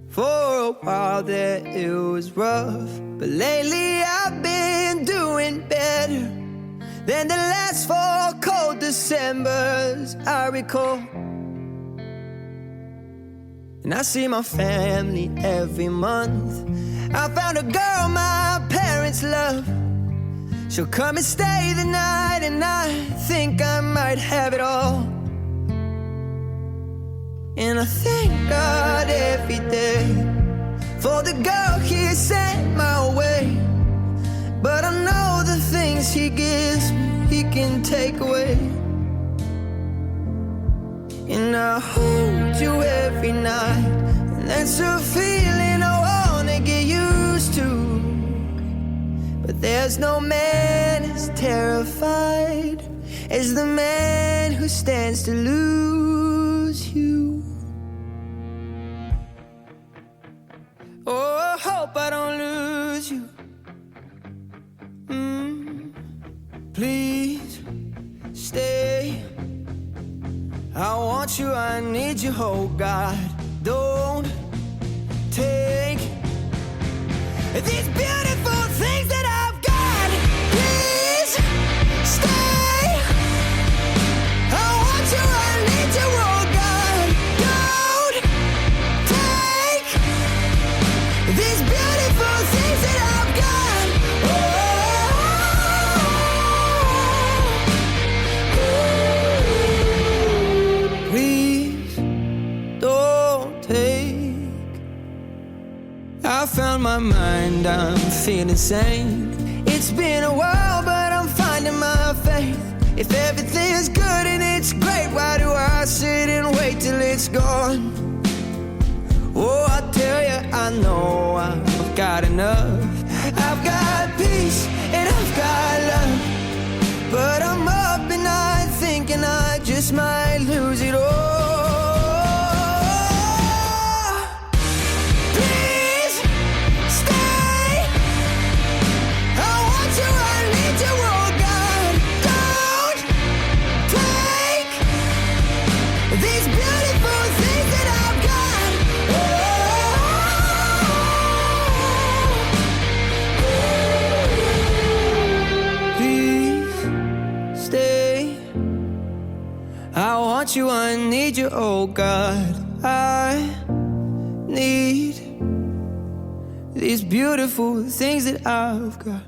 For a while there it was rough, but lately I've been doing better than the last 4 cold Decembers I recall. And I see my family every month. I found a girl my parents love. She'll come and stay the night, and I think I might have it all. And I thank God every day for the girl He sent my way. But I know the things He gives me, He can take away. And I hold you every night, and that's a feeling I wanna get used to. But there's no man as terrified as the man who stands to lose you. Oh, I hope I don't lose you. Please stay. I want you, I need you, oh God. Don't take these beautiful things that I've got. Please stay. I want you, I need you, oh God. Don't take these beautiful things that I've got. Please don't take. I found my mind, I'm feeling sane. It's been a while, but I'm finding my faith. If everything's good and it's great, why do I sit and wait till it's gone? Oh, I tell you, I know I've got enough. I've got peace and I've got love, but I'm up at night thinking I just might lose it all. Please stay. I want you, I need you, oh God. Don't take these beautiful things that I've got. Please stay. I want you, I need you, oh God. I need these beautiful things that I've got.